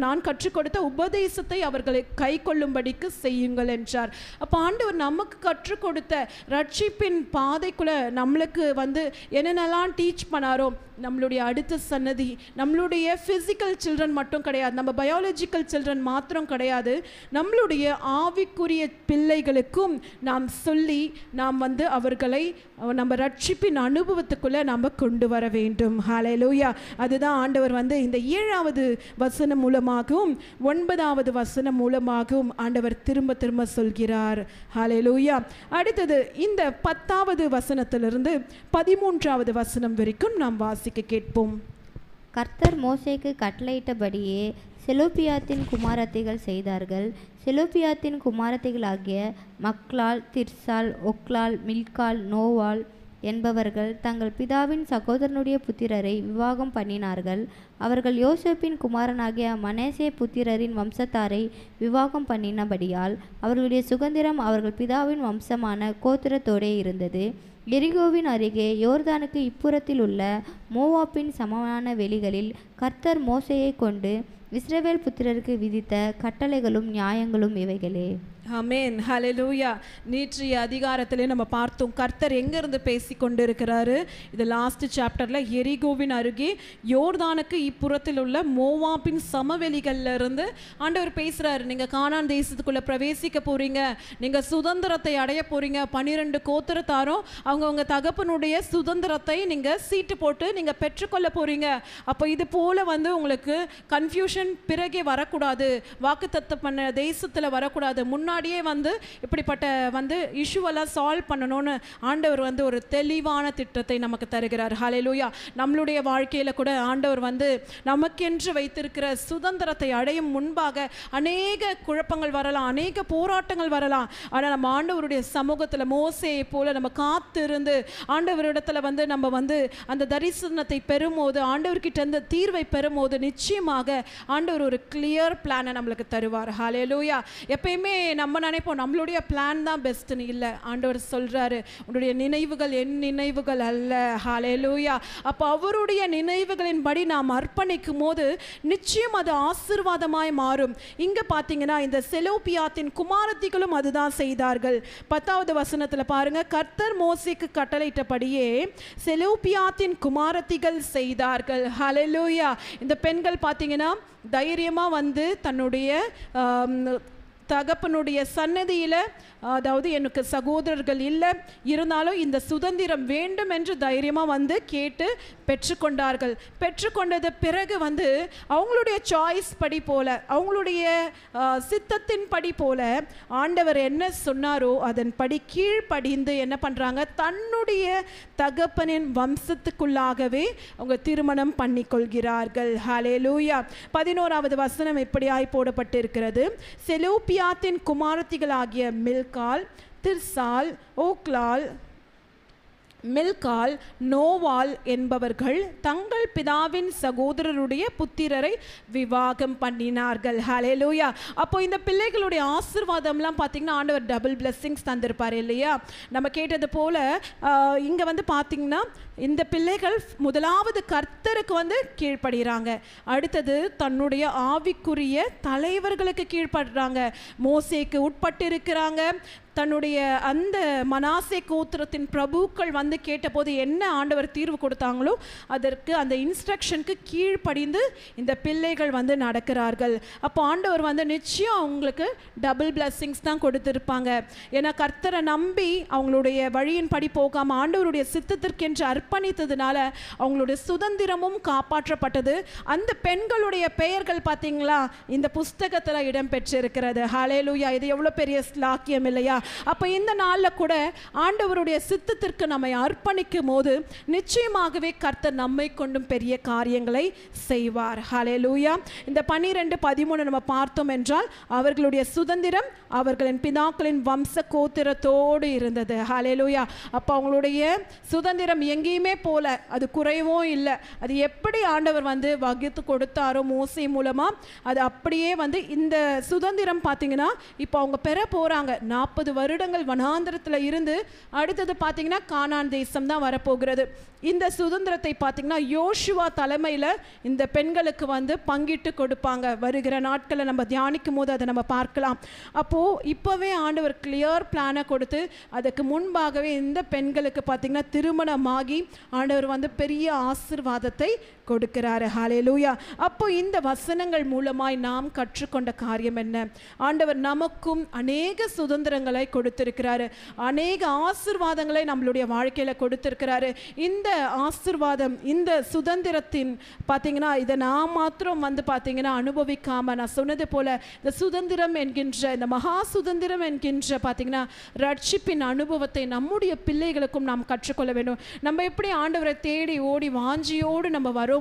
நான் கற்றுக் கொடுத்த உபதேசத்தை அவர்களை கை கொள்ளும்படிக்கு செய்யுங்கள் என்றார். அப்போ ஆண்டவர் நமக்கு கற்றுக் கொடுத்த ரட்சிப்பின் பாதைக்குள்ள நம்மளுக்கு வந்து என்னென்னலாம் டீச் பண்ணாரோ, நம்மளுடைய அடுத்த சன்னதி, நம்மளுடைய ஃபிசிக்கல் சில்ட்ரன் மட்டும் கிடையாது, நம்ம பயாலஜிக்கல் சில்ட்ரன் மாத்திரம் கிடையாது, நம்மளுடைய ஆவிக்குரிய பிள்ளைகளுக்கும் நாம் சொல்லி நாம் வந்து அவர்களை நம்ம ரட்சிப்பின் அனுபவத்துக்குள்ளே நம்ம கொண்டு வர வேண்டும். ஹல்லேலூயா. அதுதான் ஆண்டவர் வந்து இந்த 7வது வசனம் மூலமாகவும் 9வது வசனம் மூலமாகவும் ஆண்டவர் திரும்ப திரும்ப சொல்கிறார். ஹல்லேலூயா. அடுத்தது இந்த 10வது வசனத்திலிருந்து 13வது வசனம் வரைக்கும் நாம் வாசிக்க கேட்போம். கர்த்தர் மோசேக்கு கட்டளையிட்டபடியே செலோப்பியாத்தின் குமாரத்திகள் செய்தார்கள். செலோப்பியாத்தின் குமாரத்திகளாகிய மக்லால், திர்சால், ஒக்லால், மில்கால், நோவால் என்பவர்கள் தங்கள் பிதாவின் சகோதரனுடைய புத்திரரை விவாகம் பண்ணினார்கள். அவர்கள் யோசேப்பின் குமாரனாகிய மனேசே புத்திரரின் வம்சத்தாரை விவாகம் பண்ணினபடியால் அவர்களுடைய சுதந்திரம் அவர்கள் பிதாவின் வம்சமான கோத்திரத்தோடே இருந்தது. எரிகோவின் அருகே யோர்தானுக்கு இப்புறத்தில் உள்ள மோவாப்பின் சமமான வெளிகளில் கர்த்தர் மோசேயை கொண்டு இஸ்ரவேல் புத்திரருக்கு விதித்த கட்டளைகளும் நியாயங்களும் இவைகளே. ஆமென். ஹல்லேலூயா. நேற்றைய அதிகாரத்திலே நம்ம பார்த்தோம் கர்த்தர் எங்கேருந்து பேசி கொண்டு இருக்கிறாரு. இது லாஸ்ட் சாப்டரில் எரிகோவின் அருகே யோர்தானுக்கு இப்புறத்தில் உள்ள மோவாப்பின் சமவெளிகளில் இருந்து ஆண்டவர் பேசுகிறாரு. நீங்கள் கானான் தேசத்துக்குள்ளே பிரவேசிக்க போகிறீங்க, நீங்கள் சுதந்திரத்தை அடைய போகிறீங்க. 12 கோத்திரத்தாரும் அவங்கவுங்க தகப்பனுடைய சுதந்திரத்தை நீங்கள் சீட்டு போட்டு நீங்கள் பெற்றுக்கொள்ள போகிறீங்க. அப்போ இது போல் வந்து உங்களுக்கு கன்ஃபியூஷன் பிறகே வரக்கூடாது, வாக்குத்தத்தம் பண்ண தேசத்தில் வரக்கூடாது. முன்னாடியே வந்து இப்படிப்பட்ட வந்து இஷ்யூவெல்லாம் சால்வ் பண்ணணும்னு ஆண்டவர் வந்து ஒரு தெளிவான திட்டத்தை நமக்கு தருகிறார். ஹல்லேலூயா. நம்மளுடைய வாழ்க்கையில் கூட ஆண்டவர் வந்து நமக்கென்று வைத்திருக்கிற சுதந்திரத்தை அடையும் முன்பாக அநேக குழப்பங்கள் வரலாம், அநேக போராட்டங்கள் வரலாம். ஆனால் நம்ம ஆண்டவருடைய சமூகத்தில் மோசேயை போல நம்ம காத்திருந்து ஆண்டவரிடத்துல வந்து நம்ம வந்து அந்த தரிசனத்தை பெறும்போது, ஆண்டவர்கிட்ட இந்த தீர்வை பெறும்போது நிச்சயமாக ஆண்டவர் ஒரு கிளியர் பிளானை நம்மளுக்கு தருவார். ஹல்லேலூயா. எப்பயுமே நம்ம நினைப்போம் நம்மளுடைய பிளான் தான் பெஸ்ட்னு. இல்லை, ஆண்டவர் சொல்றாரு உன்னுடைய நினைவுகள் என் நினைவுகள் அல்ல. ஹல்லேலூயா. அப்போ அவருடைய நினைவுகளின்படி நாம் அர்ப்பணிக்கும் போது நிச்சயம் அது ஆசீர்வாதமாய் மாறும். இங்க பார்த்தீங்கன்னா இந்த செலோப்பியாத்தின் குமாரத்திகளும் அதுதான் செய்தார்கள். 10வது வசனத்தில் பாருங்க, கர்த்தர் மோசேக்கு கட்டளையிட்டபடியே செலோப்பியாத்தின் குமாரத்திகள் செய்தார்கள். ஹல்லேலூயா. இந்த பெண்கள் பார்த்தீங்கன்னா தைரியமாக வந்து தன்னுடைய தகப்பனுடைய சன்னதியில், அதாவது எனக்கு சகோதரர்கள் இல்லை, இருந்தாலும் இந்த சுதந்திரம் வேண்டும் என்று தைரியமாக வந்து கேட்டு பெற்றுக்கொண்டார்கள். பெற்றுக்கொண்டது பிறகு வந்து அவங்களுடைய சாய்ஸ் படி போல, அவங்களுடைய சித்தத்தின் படி போல ஆண்டவர் என்ன சொன்னாரோ அதன்படி கீழ்ப்படிந்து என்ன பண்ணுறாங்க, தன்னுடைய தகப்பனின் வம்சத்துக்குள்ளாகவே அவங்க திருமணம் பண்ணிக்கொள்கிறார்கள். ஹல்லேலூயா. 11வது வசனம் இப்படியாய் போடப்பட்டிருக்கிறது. செலோப்பியாத்தின் குமாரத்திகளாகிய மில்கால், திர்சால், ஓக்லால், மில்கால், நோவால் என்பவர்கள் தங்கள் பிதாவின் சகோதரருடைய புத்திரரை விவாகம் பண்ணினார்கள். ஹல்லேலூயா. அப்போ இந்த பிள்ளைகளுடைய ஆசீர்வாதம்லாம் பார்த்தீங்கன்னா ஆண்டவர் டபுள் பிளெஸ்ஸிங்ஸ் தந்திருப்பார் இல்லையா. நம்ம கேட்டது போல இங்கே வந்து பார்த்தீங்கன்னா இந்த பிள்ளைகள் முதலாவது கர்த்தருக்கு வந்து கீழ்ப்படுகிறாங்க, அடுத்தது தன்னுடைய ஆவிக்குரிய தலைவர்களுக்கு கீழ்ப்படுறாங்க, மோசேக்கு உட்பட்டு இருக்கிறாங்க. தன்னுடைய அந்த மனாசே கோத்திரத்தின் பிரபுக்கள் வந்து கேட்டபோது என்ன ஆண்டவர் தீர்வு கொடுத்தாங்களோ அதற்கு அந்த இன்ஸ்ட்ரக்ஷனுக்கு கீழ்ப்படிந்து இந்த பிள்ளைகள் வந்து நடக்கிறார்கள். அப்போ ஆண்டவர் வந்து நிச்சயம் அவங்களுக்கு டபுள் பிளெஸ்ஸிங்ஸ் தான் கொடுத்துருப்பாங்க. ஏன்னா கர்த்தரை நம்பி அவங்களுடைய வழியின் படி போகாமல் ஆண்டவருடைய சித்தத்திற்கென்று அர்ப்பணித்ததுனால அவங்களுடைய சுதந்திரமும் காப்பாற்றப்பட்டது. அந்த பெண்களுடைய பெயர்கள் பார்த்தீங்களா இந்த புஸ்தகத்தில் இடம் பெற்றிருக்கிறது. ஹல்லேலூயா. இது எவ்வளோ பெரிய ஸ்லாக்கியம் இல்லையா. அப்போ இந்த நாளில் கூட ஆண்டவருடைய சித்தத்திற்கு நம்மை அர்ப்பணிக்கும் போது நிச்சயமாகவே கர்த்தர் நம்மை கொண்டும் பெரிய காரியங்களை செய்வார். ஹல்லேலூயா. இந்த 12-13 நம்ம பார்த்தோம் என்றால் அவர்களுடைய சுதந்திரம் அவர்களின் பிதாக்களின் வம்ச கோத்திரத்தோடு இருந்தது. ஹல்லேலூயா. அப்போ அவங்களுடைய சுதந்திரம் எங்கேயுமே போல, அது குறைவும் இல்லை. அது எப்படி ஆண்டவர் வந்து வகித்து கொடுத்தாரோ மோசே மூலமாக அது அப்படியே வந்து இந்த சுதந்திரம் பார்த்தீங்கன்னா இப்போ அவங்க பெற போகிறாங்க. 40 வருடங்கள் வனாந்திரத்தில் இருந்து அடுத்தது பார்த்தீங்கன்னா கானான் தேசம் தான் வரப்போகிறது. இந்த சுதந்திரத்தை பார்த்தீங்கன்னா யோசுவா தலைமையில் இந்த பெண்களுக்கு வந்து பங்கிட்டு கொடுப்பாங்க. வருகிற நாட்களை நம்ம தியானிக்கும் போது அதை நம்ம பார்க்கலாம். அப்போது இப்போவே ஆண்டவர் கிளியர் பிளானை கொடுத்து அதுக்கு முன்பாகவே இந்த பெண்களுக்கு பார்த்தீங்கன்னா திருமணமாகி ஆண்டவர் வந்து பெரிய ஆசீர்வாதத்தை கொடுக்கிறாரு. ஹல்லேலூயா. அப்போ இந்த வசனங்கள் மூலமாய் நாம் கற்றுக்கொண்ட காரியம் என்ன? ஆண்டவர் நமக்கும் அநேக சுதந்திரங்களை கொடுத்திருக்கிறாரு, அநேக ஆசீர்வாதங்களை நம்மளுடைய வாழ்க்கையில் கொடுத்திருக்கிறாரு. இந்த ஆசீர்வாதம், இந்த சுதந்திரத்தின் பார்த்தீங்கன்னா இதை நான் மாத்திரம் வந்து பார்த்தீங்கன்னா அனுபவிக்காம, நான் சொன்னது போல இந்த சுதந்திரம் என்கின்ற, இந்த மகா சுதந்திரம் என்கின்ற பார்த்தீங்கன்னா ரட்சிப்பின் அனுபவத்தை நம்முடைய பிள்ளைகளுக்கும் நாம் கற்றுக்கொள்ள வேண்டும். நம்ம எப்படி ஆண்டவரை தேடி ஓடி வாஞ்சியோடு நம்ம வரோமோ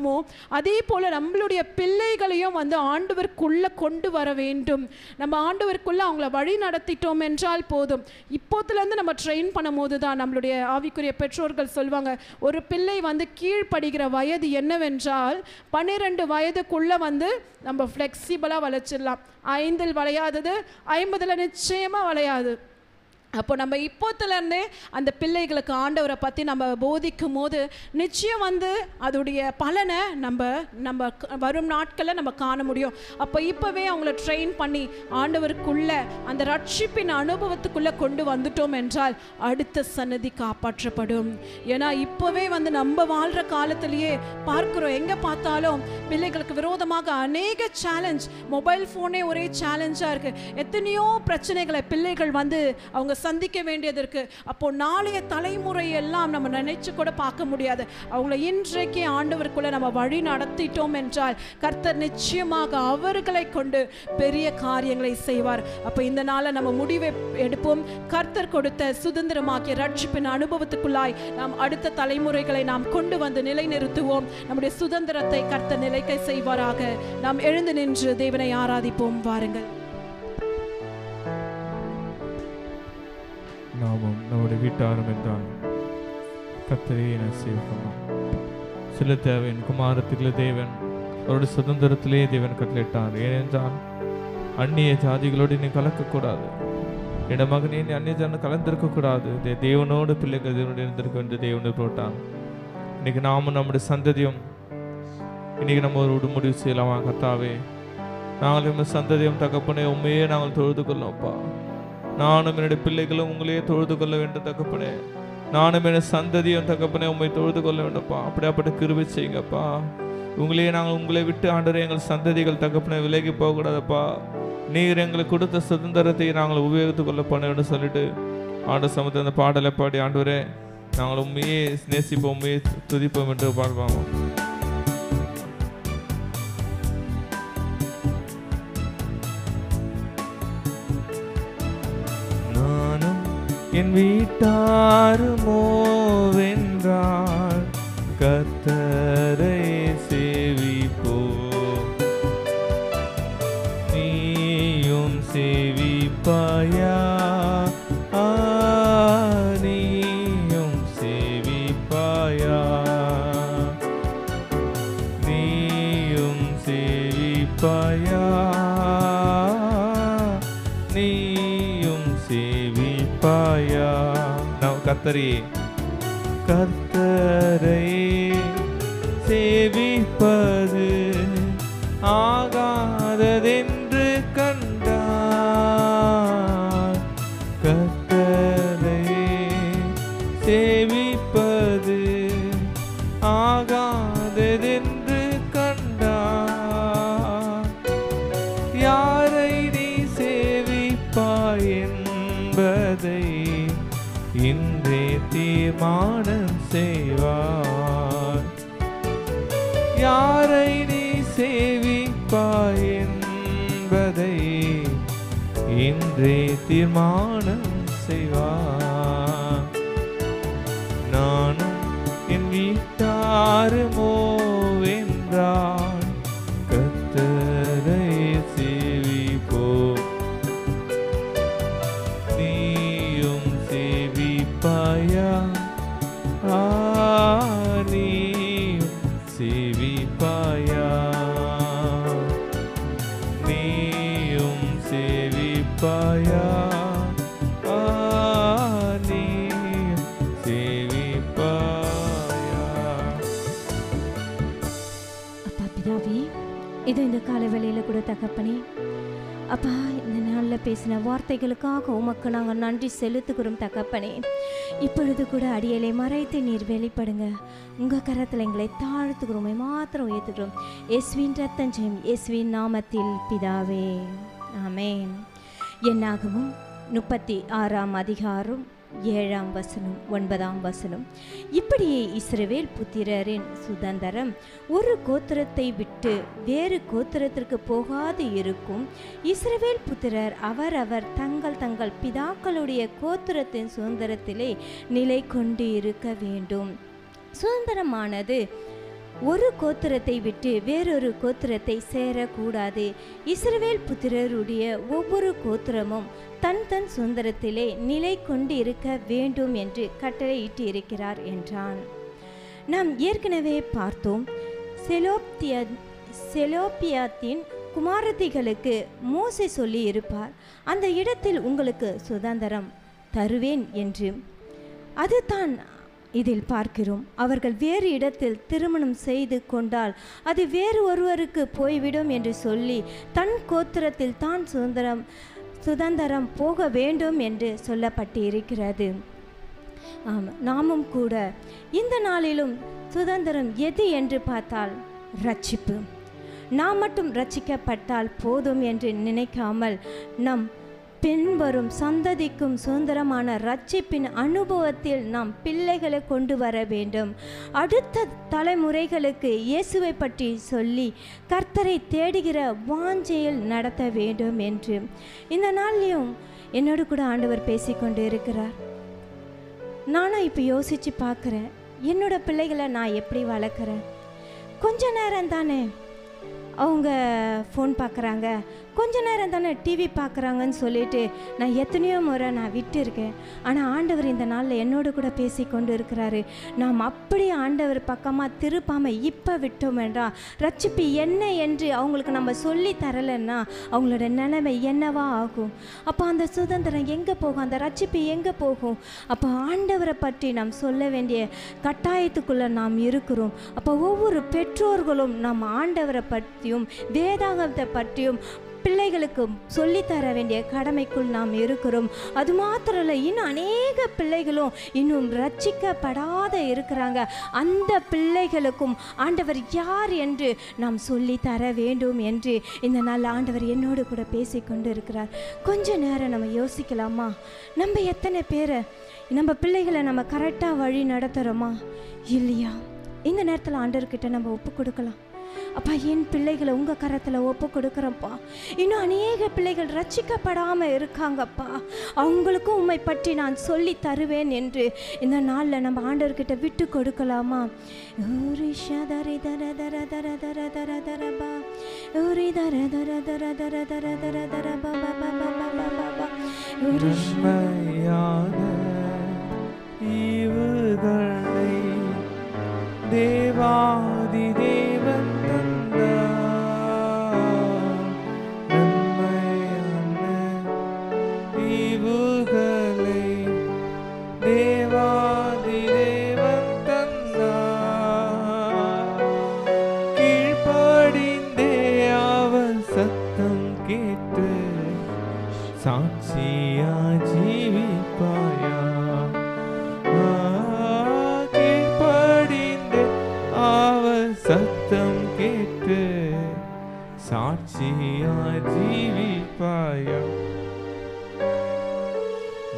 அதே போல நம்மளுடைய பிள்ளைகளையும் வந்து ஆண்டவருக்குள்ள கொண்டு வர வேண்டும். நம்ம ஆண்டவருக்குள்ள அவங்கள வழி நடத்திட்டோம் என்றால் போதும். இப்போதுலேருந்து நம்ம ட்ரெயின் பண்ணும் போது தான் நம்மளுடைய ஆவிக்குரிய பெற்றோர்கள் சொல்லுவாங்க, ஒரு பிள்ளை வந்து கீழ்ப்படுகிற வயது என்னவென்றால் 12 வயதுக்குள்ள வந்து நம்ம ஃப்ளெக்சிபிளாக வளைச்சிடலாம். 5 வளையாதது 50 நிச்சயமாக வளையாது. அப்போ நம்ம இப்போத்துலேருந்தே அந்த பிள்ளைகளுக்கு ஆண்டவரை பற்றி நம்ம போதிக்கும் போது நிச்சயம் வந்து அதோடைய பலனை நம்ம வரும் நாட்களில் நம்ம காண முடியும். அப்போ இப்போவே அவங்கள ட்ரெயின் பண்ணி ஆண்டவருக்குள்ள அந்த ரட்சிப்பின் அனுபவத்துக்குள்ளே கொண்டு வந்துட்டோம் என்றால் அடுத்த சன்னதி காப்பாற்றப்படும். ஏன்னா இப்போவே வந்து நம்ம வாழ்கிற காலத்திலேயே பார்க்குறோம், எங்கே பார்த்தாலும் பிள்ளைகளுக்கு விரோதமாக அநேக சேலஞ்ச், மொபைல் ஃபோனே ஒரே சேலஞ்சாக இருக்குது. எத்தனையோ பிரச்சனைகளை பிள்ளைகள் வந்து அவங்க சந்திக்க வேண்டியது இருக்கு. அப்போ நாளைய தலைமுறை எல்லாம் நம்ம நினைச்சு கூட பார்க்க முடியாது. அவங்களை இன்றைக்கு ஆண்டவருக்குள்ள நம்ம வழி நடத்திட்டோம் என்றால் கர்த்தர் நிச்சயமாக அவர்களை கொண்டு பெரிய காரியங்களை செய்வார். அப்போ இந்த நாளை நம்ம முடிவை எடுப்போம். கர்த்தர் கொடுத்த சுதந்திரமாக்கிய ரட்சிப்பின் அனுபவத்துக்குள்ளாய் நாம் அடுத்த தலைமுறைகளை நாம் கொண்டு வந்து நிலைநிறுத்துவோம். நம்முடைய சுதந்திரத்தை கர்த்தர் நிலைக்க செய்வாராக. நாம் எழுந்து நின்று தேவனை ஆராதிப்போம். வாருங்கள். நாமும் நம்முடைய வீட்டாரும் என்றால் கர்த்தரையே சேவிக்கணும். சில தேவன் குமாரத்திலே தேவன் அவருடைய சுதந்திரத்திலே தேவன் கட்டளையிட்டார். ஏனென்றால் அந்நிய ஜாதிகளோடு நீ கலக்கக்கூடாது, என் மகனே நீ அந்நிய ஜாதி கலந்திருக்கக்கூடாது, தேவனோடு பிள்ளைகள் தேவனோடு இருந்திருக்க என்று தேவனை போட்டான். இன்னைக்கு நாமும் நம்முடைய சந்ததியும் இன்னைக்கு நம்ம ஒரு முடிவு செய்யலாமா? கர்த்தாவே, நாங்கள் சந்ததியும் தகப்பனே உண்மையே நாங்கள் தொழுது கொள்ளோம்ப்பா. நானும் என்னுடைய பிள்ளைகளும் உங்களையே தொழுது கொள்ள வேண்டும் தகப்பனே. நானும் என் சந்ததியும் தகப்பனே உண்மை தொழுது கொள்ள வேண்டும்ப்பா. அப்படியாப்பட்ட கிருபை செய்யுங்கப்பா. உங்களையே நாங்கள் உங்களை விட்டு ஆண்டவரே எங்கள் சந்ததிகள் தகப்பனே விலகி போகக்கூடாதப்பா. நீர் எங்களுக்கு கொடுத்த சுதந்திரத்தை நாங்கள் உபயோகித்துக் கொள்ள பண்ண வேண்டும் சொல்லிட்டு ஆண்டு சமூகத்தை அந்த பாடலை பாடி ஆண்டவரே நாங்கள் உண்மையே நேசிப்போம், உண்மையே துதிப்போம் என்று பாடுவாங்க. என் வீட்டாருமோ வென்றால் கர்த்தரை சேவிப்போ, நீயும் சேவிப்பாயா, நீயும் சேவிப்பாயா, நீயும் சேவிப்பாயா, நீயும் சேவிப்பாயா. நாம் கர்த்தரை சேவிப்பது ஆகாததென்று கண்டார். கர்த்தரை சேவிப்பது ஆகாததென்று கண்டார். யாரை நீ சேவிப்பாய் என்பதை இன்றே தீர்மானம் செய்வார். யாரை நீ சேவிப்பாய் என்பதை இன்றே தீர்மானம் செய்வார். நானும் என் வீட்டாருமோ வென்றால் கர்த்தரை சேவிப்போ, நீயும் சேவிப்பாயா, நீயும் சேவிப்பாயா, நீயும் சேவிப்பாயா, கொடு தகப்பனே. அப்பா, இந்த நாளில் பேசின வார்த்தைகளுக்காக உமக்கு நாங்கள் நன்றி செலுத்துகிறோம் தகப்பனே. இப்பொழுது கூட அடியலை மறைத்து நீர் வெளிப்படுங்க. உங்கள் கரத்தில் எங்களை தாழ்த்துக்கிறோமே மாத்திரம் உயர்த்துக்கிறோம். இயேசுவின் ரத்தம் ஜெயம், இயேசுவின் நாமத்தில் பிதாவே, ஆமென். என்னாகவும் 36ஆம் அதிகாரம் 7ஆம் வசனம் 9ஆம் வசனம். இப்படியே இஸ்ரவேல் புத்திரரின் சுதந்திரம் ஒரு கோத்திரத்தை விட்டு வேறு கோத்திரத்திற்கு போகாது இருக்கும். இஸ்ரவேல் புத்திரர் அவரவர் தங்கள் தங்கள் பிதாக்களுடைய கோத்திரத்தின் சுதந்திரத்திலே நிலை கொண்டு இருக்க வேண்டும். சுதந்திரமானது ஒரு கோத்திரத்தை விட்டு வேறொரு கோத்திரத்தை சேரக்கூடாது. இஸ்ரவேல் புத்திரருடைய ஒவ்வொரு கோத்திரமும் தன் தன் சுதந்திரத்திலே நிலை கொண்டு இருக்க வேண்டும் என்று கட்டளையிட்டு இருக்கிறார் என்றான். நாம் ஏற்கனவே பார்த்தோம், செலோப்பியாத்தின் குமாரத்திகளுக்கு மோசே சொல்லி இருப்பார், அந்த இடத்தில் உங்களுக்கு சுதந்திரம் தருவேன் என்று. அதுதான் இதில் பார்க்கிறோம். அவர்கள் வேறு இடத்தில் திருமணம் செய்து கொண்டால் அது வேறு ஒருவருக்கு போய்விடும் என்று சொல்லி தன் கோத்திரத்தில் தான் சுதந்திரம் போக வேண்டும் என்று சொல்லப்பட்டு இருக்கிறது. நாமும் கூட இந்த நாளிலும் சுதந்திரம் எது என்று பார்த்தால் ரட்சிப்பு. நாம் மட்டும் ரட்சிக்கப்பட்டால் போதும் என்று நினைக்காமல் நம் பின்வரும் சந்ததிக்கும் சுதந்திரமான ரட்சிப்பின் அனுபவத்தில் நாம் பிள்ளைகளை கொண்டு வர வேண்டும். அடுத்த தலைமுறைகளுக்கு இயேசுவை பற்றி சொல்லி கர்த்தரை தேடுகிற வாஞ்சையில் நடத்த வேண்டும் என்று இந்த நாள்லையும் என்னோடு கூட ஆண்டவர் பேசிக்கொண்டு இருக்கிறார். நானும் இப்போ யோசித்து பார்க்குறேன், என்னோட பிள்ளைகளை நான் எப்படி வளர்க்குறேன். கொஞ்ச நேரம் தானே அவங்க ஃபோன் பார்க்குறாங்க, கொஞ்ச நேரம் தானே டிவி பார்க்குறாங்கன்னு சொல்லிட்டு நான் எத்தனையோ முறை நான் விட்டு இருக்கேன். ஆனால் ஆண்டவர் இந்த நாளில் என்னோடு கூட பேசி கொண்டு இருக்கிறாரு. நாம் அப்படி ஆண்டவர் பக்கமாக திருப்பாமல் இப்போ விட்டோம் என்றால் ரட்சிப்பு என்ன என்று அவங்களுக்கு நம்ம சொல்லி தரலைன்னா அவங்களோட நிலைமை என்னவா ஆகும்? அப்போ அந்த சுதந்திரம் எங்கே போகும்? அந்த ரட்சிப்பு எங்கே போகும்? அப்போ ஆண்டவரை பற்றி நாம் சொல்ல வேண்டிய கட்டாயத்துக்குள்ளே நாம் இருக்கிறோம். அப்போ ஒவ்வொரு பெற்றோர்களும் நம்ம ஆண்டவரை பற்றியும் வேதாகமத்தை பற்றியும் பிள்ளைகளுக்கு சொல்லித்தர வேண்டிய கடமைக்குள் நாம் இருக்கிறோம். அது மாத்திரம் இல்லை, இன்னும் அநேக பிள்ளைகளும் இன்னும் ரட்சிக்கப்படாத இருக்கிறாங்க. அந்த பிள்ளைகளுக்கும் ஆண்டவர் யார் என்று நாம் சொல்லி தர வேண்டும் என்று இந்த நாள் ஆண்டவர் என்னோடு கூட பேசிக்கொண்டு இருக்கிறார். கொஞ்ச நேரம் நம்ம யோசிக்கலாமா? நம்ம எத்தனை பேரை நம்ம பிள்ளைகளை நம்ம கரெக்டாக வழி நடத்துகிறோமா இல்லையா? இந்த நேரத்தில் ஆண்டவர்கிட்ட நம்ம ஒப்பு கொடுக்கலாம். அப்பா, என் பிள்ளைகளை உங்கள் கரத்தில் ஒப்பு கொடுக்குறப்பா. இன்னும் அநேக பிள்ளைகள் ரட்சிக்கப்படாமல் இருக்காங்கப்பா, அவங்களுக்கும் உம்மை பற்றி நான் சொல்லி தருவேன் என்று இந்த நாளில் நம்ம ஆண்டவர்கிட்ட விட்டு கொடுக்கலாமா? தேவாதி தேவன் சாட்சியா ஜீவிப்பாயா? கீழ்ப்படிந்து அவர் சத்தம் கேட்டு சாட்சியா ஜீவிப்பாயா?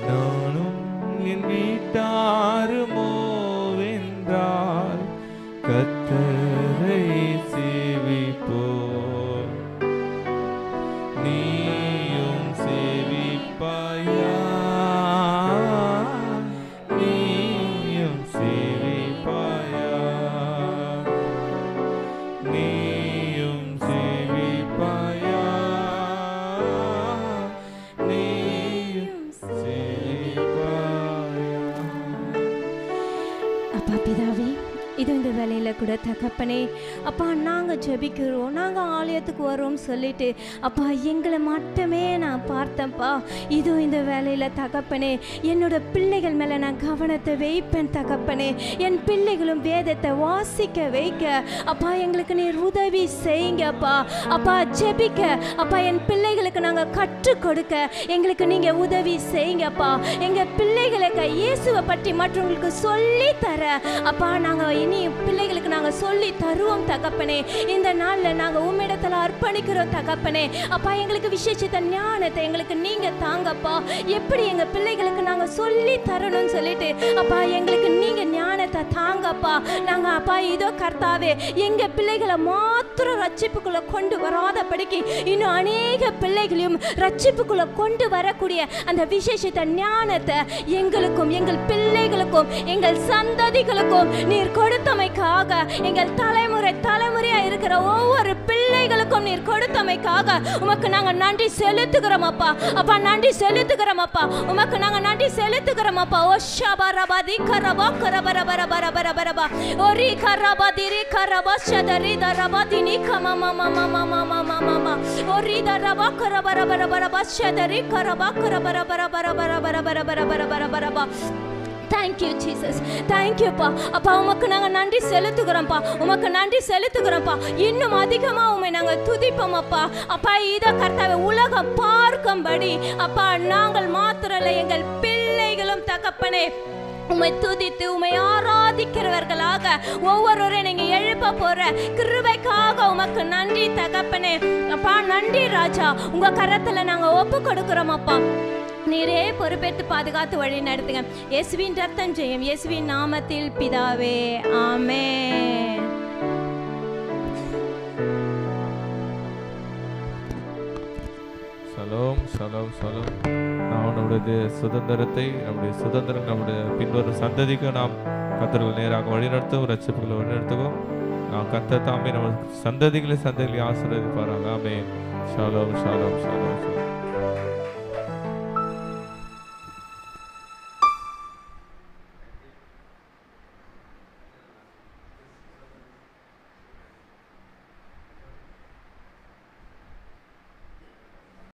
நானும் என் வீட்டாருமோ வென்றால் கர்த்தரை சேவிப்போம். நீயும் சேவிப்பாயா? நீயும் சேவிப்பாயா? நீயும் சேவிப்பாயா? நீயும் சேவிப்பாயா? தகப்பனே. அப்பா நாங்கள் ஜெபிக்கிறோம், நாங்கள் ஆலயத்துக்கு வரோம் சொல்லிட்டு அப்பா எங்களை மட்டுமே நான் பார்த்தேன்ப்பா. இதோ இந்த வேலையில் தகப்பனே என்னோட பிள்ளைகள் மேலே நான் கவனத்தை வைப்பேன் தகப்பனே. என் பிள்ளைகளும் வேதத்தை வாசிக்க வைக்க அப்பா எங்களுக்கு நீர் உதவி செய்யுங்கப்பா. அப்பா ஜெபிக்க அப்பா என் பிள்ளைகளுக்கு நாங்கள் கற்றுக் கொடுக்க எங்களுக்கு நீங்கள் உதவி செய்யுங்கப்பா. எங்கள் பிள்ளைகளுக்கு இயேசுவை பற்றி மற்றவங்களுக்கு சொல்லி தர அப்பா நாங்கள் இனி பிள்ளைகளுக்கு நாங்கள் சொல்லி தருவோம் தகப்பனே. இந்த நாளில் நாங்கள் உம்மிடத்தில் அர்ப்பணிக்கிறோம் தகப்பனே. அப்பா எங்களுக்கு விசேஷித்த ஞானத்தை எங்களுக்கு நீங்கள் தாங்கப்பா. எப்படி எங்கள் பிள்ளைகளுக்கு நாங்கள் சொல்லி தரணும்னு சொல்லிட்டு அப்பா எங்களுக்கு நீங்கள் ஞானத்தை தாங்கப்பா. நாங்கள் அப்பா இதோ கர்த்தாவே எங்கள் பிள்ளைகளை மாத்திரம் ரட்சிப்புக்குள்ளே கொண்டு வராதபடிக்கு இன்னும் அநேக பிள்ளைகளையும் ரட்சிப்புக்குள்ளே கொண்டு வரக்கூடிய அந்த விசேஷித்த ஞானத்தை எங்களுக்கும் எங்கள் பிள்ளைகளுக்கும் எங்கள் சந்ததிகளுக்கும் நீர் கொடுத்தமைக்காக எங்கள் தலைமுறையாக இருக்கிற ஒவ்வொரு பிள்ளைகளுக்கும் நீர் கொடுத்தமைக்காக உமக்கு நாங்கள் நன்றி செலுத்துகிறோம் அப்பா. அப்பா நன்றி செலுத்துகிறோம் அப்பா. உமக்கு நாங்கள் நன்றி செலுத்துகிறோம் அப்பா. ஓ ஷபரபதி கரபா கரபரபரபரபரபரபா ஓரி கரபதிரி கரபா ஷதரி தரபதினி கமமமமமமமமமம ஓரி தரபா கரபரபரபரபா ஷதரி கரபா கரபரபரபரபரபரபரபரபரபரபரபரபா. தேங்க்யூ ஜீசஸ், தேங்க்யூப்பா. அப்பா உமக்கு நாங்கள் நன்றி செலுத்துகிறோம்ப்பா. உமக்கு நன்றி செலுத்துகிறோம்ப்பா. இன்னும் அதிகமாக உண்மை நாங்கள் துதிப்போம் அப்பா. அப்பா இதோ கர்த்தாவே உலகம் பார்க்கும்படி அப்பா நாங்கள் மாத்திரல்ல எங்கள் பிள்ளைகளும் தகப்பனே உம்மை துதித்து உம்மை ஆராதிக்கிறவர்களாக ஒவ்வொருவரையும் நீங்க எழுப்ப போற கிருபைக்காக உமக்கு நன்றி தகப்பனே. அப்பா நன்றி ராஜா. உங்க கரத்துல நாங்க ஒப்பு கொடுக்கிறோம் அப்பா. நீரே பொறுப்பேற்று பாதுகாத்து வழி நடத்துங்க. இயேசுவின் ரத்தம் ஜெயம். இயேசுவின் நாமத்தில் பிதாவே, ஆமென். Shalom shalom shalom. நாம் நம்முடைய சுதந்திரத்தை நம்முடைய பின்வரும் சந்ததிக்கு நாம் கர்த்தர்கள் நேராக வழிநடத்தும், ரட்சிப்புகளை வழிநடத்துவோம். நாம் கர்த்தர் தாமே நம்ம சந்ததிகளை ஆசீர்வதிப்பாராக. ஆமென். ஷாலோம் ஷாலோம் ஷாலோம் ஷாலோம்.